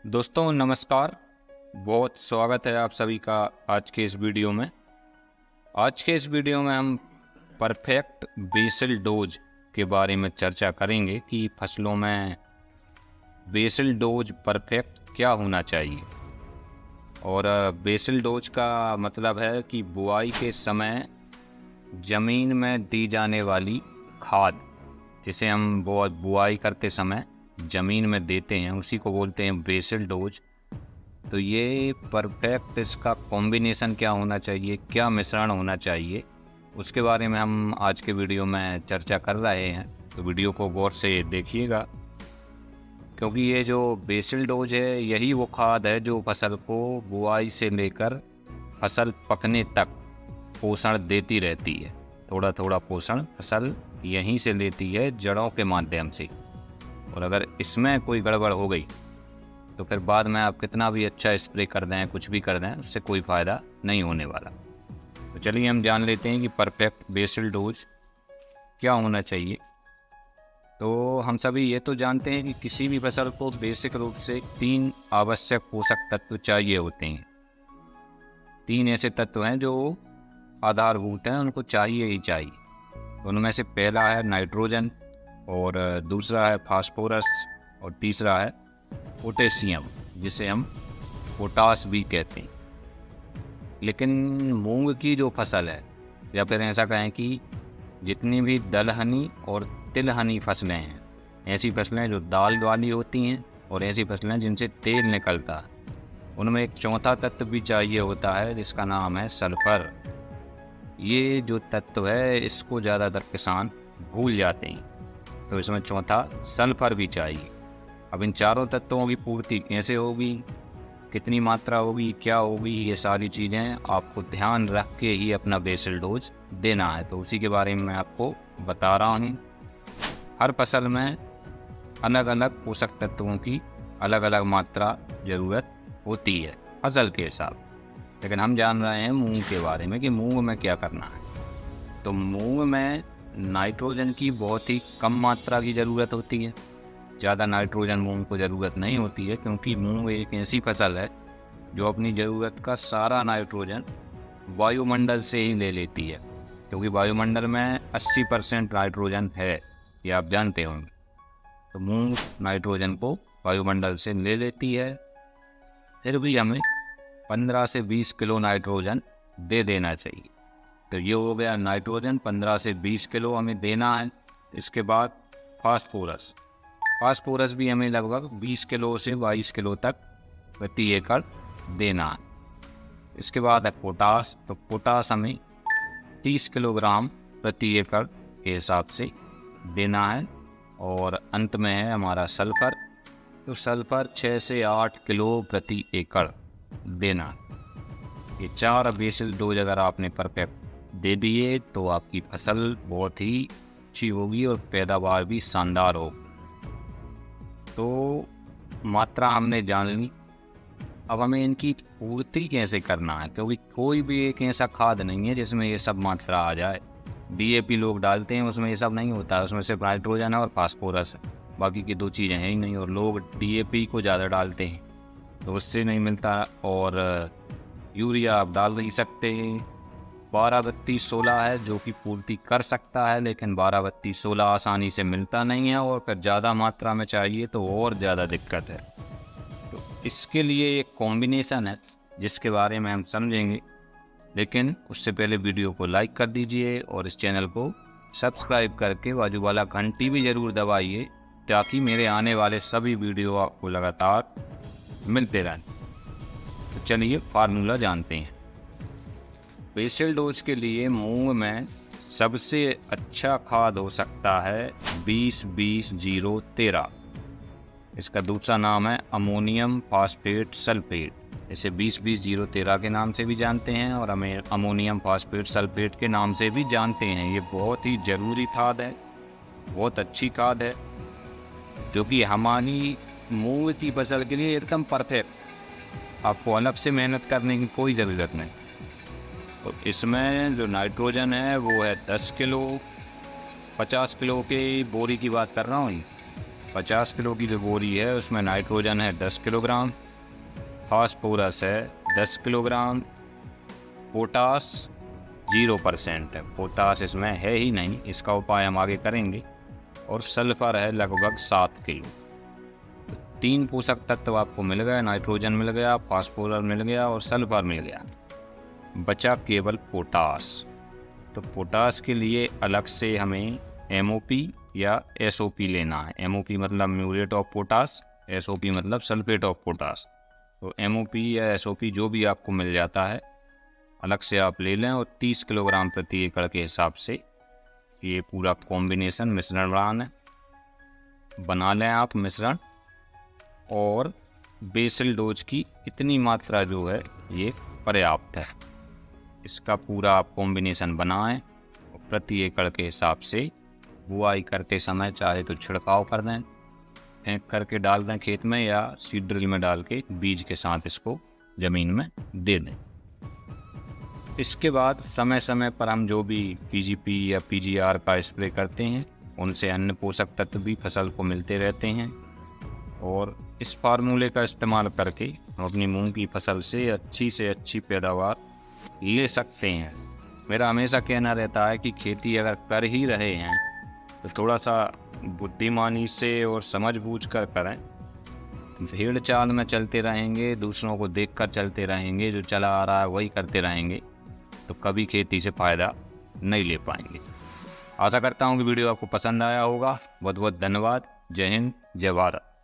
दोस्तों नमस्कार। बहुत स्वागत है आप सभी का आज के इस वीडियो में। आज के इस वीडियो में हम परफेक्ट बेसल डोज के बारे में चर्चा करेंगे कि फसलों में बेसल डोज परफेक्ट क्या होना चाहिए। और बेसल डोज का मतलब है कि बुआई के समय ज़मीन में दी जाने वाली खाद, जिसे हम बुआई करते समय ज़मीन में देते हैं, उसी को बोलते हैं बेसल डोज। तो ये परफेक्ट इसका कॉम्बिनेशन क्या होना चाहिए, क्या मिश्रण होना चाहिए, उसके बारे में हम आज के वीडियो में चर्चा कर रहे हैं। तो वीडियो को गौर से देखिएगा, क्योंकि ये जो बेसल डोज है यही वो खाद है जो फसल को बुआई से लेकर फसल पकने तक पोषण देती रहती है। थोड़ा थोड़ा पोषण फसल यहीं से लेती है, जड़ों के माध्यम से। और अगर इसमें कोई गड़बड़ हो गई तो फिर बाद में आप कितना भी अच्छा स्प्रे कर दें, कुछ भी कर दें, उससे कोई फ़ायदा नहीं होने वाला। तो चलिए हम जान लेते हैं कि परफेक्ट बेसल डोज क्या होना चाहिए। तो हम सभी ये तो जानते हैं कि किसी भी फसल को बेसिक रूप से 3 आवश्यक पोषक तत्व चाहिए होते हैं। 3 ऐसे तत्व हैं जो आधारभूत हैं, उनको चाहिए ही चाहिए। उनमें से पहला है नाइट्रोजन, और दूसरा है फास्फोरस, और तीसरा है पोटेशियम, जिसे हम पोटास भी कहते हैं। लेकिन मूंग की जो फसल है, या फिर ऐसा कहें कि जितनी भी दलहनी और तिलहनी फसलें हैं, ऐसी फसलें जो दाल वाली होती हैं और ऐसी फसलें जिनसे तेल निकलता है, उनमें एक चौथा तत्व भी चाहिए होता है जिसका नाम है सल्फर। ये जो तत्व है इसको ज़्यादातर किसान भूल जाते हैं, तो इसमें चौथा सल्फर भी चाहिए। अब इन चारों तत्वों की पूर्ति कैसे होगी, कितनी मात्रा होगी, क्या होगी, ये सारी चीज़ें आपको ध्यान रख के ही अपना बेसल डोज देना है। तो उसी के बारे में मैं आपको बता रहा हूँ। हर फसल में अलग अलग पोषक तत्वों की अलग अलग मात्रा ज़रूरत होती है फसल के हिसाब। लेकिन हम जान रहे हैं मूंग के बारे में कि मूंग में क्या करना है। तो मूंग में नाइट्रोजन की बहुत ही कम मात्रा की ज़रूरत होती है। ज़्यादा नाइट्रोजन मूंग को ज़रूरत नहीं होती है, क्योंकि मूंग एक ऐसी फसल है जो अपनी ज़रूरत का सारा नाइट्रोजन वायुमंडल से ही ले लेती है। क्योंकि वायुमंडल में 80% नाइट्रोजन है, ये आप जानते होंगे। तो मूंग नाइट्रोजन को वायुमंडल से ले लेती है। फिर भी हमें 15 से 20 किलो नाइट्रोजन दे देना चाहिए। तो ये हो गया नाइट्रोजन, 15 से 20 किलो हमें देना है। इसके बाद फास्फोरस भी हमें लगभग 20 किलो से 22 किलो तक प्रति एकड़ देना है। इसके बाद है पोटास। तो पोटास हमें 30 किलोग्राम प्रति एकड़ के हिसाब से देना है। और अंत में है हमारा सल्फर। तो सल्फर 6 से 8 किलो प्रति एकड़ देना है। ये 4 बेसल डोज अगर आपने परफेक्ट दे दिए तो आपकी फसल बहुत ही अच्छी होगी और पैदावार भी शानदार होगी। तो मात्रा हमने जान ली। अब हमें इनकी पूर्ति कैसे करना है, क्योंकि कोई भी एक ऐसा खाद नहीं है जिसमें ये सब मात्रा आ जाए। डीएपी लोग डालते हैं, उसमें ये सब नहीं होता है। उसमें सिर्फ नाइट्रोजन है और फास्फोरस है, बाकी की 2 चीज़ें हैं ही नहीं। और लोग डीएपी को ज़्यादा डालते हैं तो उससे नहीं मिलता। और यूरिया आप डाल नहीं सकते। 12-32-16 है जो कि पूर्ति कर सकता है, लेकिन 12-32-16 आसानी से मिलता नहीं है, और फिर ज़्यादा मात्रा में चाहिए तो और ज़्यादा दिक्कत है। तो इसके लिए एक कॉम्बिनेशन है जिसके बारे में हम समझेंगे। लेकिन उससे पहले वीडियो को लाइक कर दीजिए और इस चैनल को सब्सक्राइब करके बाजू वाला घंटी भी ज़रूर दबाइए, ताकि मेरे आने वाले सभी वीडियो आपको लगातार मिलते रहें। तो चलिए फार्मूला जानते हैं। बेसल डोज के लिए मूंग में सबसे अच्छा खाद हो सकता है 20-20-0-13। इसका दूसरा नाम है अमोनियम फॉस्फेट सल्फेट। इसे 20-20-0-13 के नाम से भी जानते हैं और हमें अमोनियम फॉस्फेट सल्फेट के नाम से भी जानते हैं। ये बहुत ही ज़रूरी खाद है, बहुत अच्छी खाद है, जो कि हमारी मूंग की फसल के लिए एकदम परफेक्ट। आपको अलग से मेहनत करने की कोई ज़रूरत नहीं। तो इसमें जो नाइट्रोजन है वो है 10 किलो। 50 किलो के बोरी की बात कर रहा हूँ। 50 किलो की जो बोरी है उसमें नाइट्रोजन है 10 किलोग्राम, फास्फोरस है 10 किलोग्राम, पोटास 0% है, पोटास इसमें है ही नहीं, इसका उपाय हम आगे करेंगे। और सल्फर है लगभग 7 किलो। तो 3 पोषक तत्व आपको मिल गए, नाइट्रोजन मिल गया, फास्फोरस मिल गया और सल्फर मिल गया। बचा केवल पोटास। तो पोटास के लिए अलग से हमें MOP या SOP लेना है। MOP मतलब म्यूरेट ऑफ पोटास, SOP मतलब सल्फेट ऑफ पोटास। तो MOP या SOP जो भी आपको मिल जाता है अलग से आप ले लें, और 30 किलोग्राम प्रति एकड़ के हिसाब से ये पूरा कॉम्बिनेशन मिश्रण बना लें आप मिश्रण। और बेसल डोज की इतनी मात्रा जो है ये पर्याप्त है। इसका पूरा आप कॉम्बिनेशन बनाएं और प्रति एकड़ के हिसाब से बुआई करते समय चाहे तो छिड़काव कर दें, फेंक करके डाल दें खेत में, या सीड ड्रिल में डाल के बीज के साथ इसको ज़मीन में दे दें। इसके बाद समय समय पर हम जो भी PGP या PGR का स्प्रे करते हैं उनसे अन्य पोषक तत्व भी फसल को मिलते रहते हैं। और इस फार्मूले का इस्तेमाल करके हम अपनी मूंग की फसल से अच्छी पैदावार ले सकते हैं। मेरा हमेशा कहना रहता है कि खेती अगर कर ही रहे हैं तो थोड़ा सा बुद्धिमानी से और समझबूझ कर करें। भेड़ चाल में चलते रहेंगे, दूसरों को देखकर चलते रहेंगे, जो चला आ रहा है वही करते रहेंगे, तो कभी खेती से फ़ायदा नहीं ले पाएंगे। आशा करता हूँ कि वीडियो आपको पसंद आया होगा। बहुत बहुत धन्यवाद। जय हिंद, जय भारत।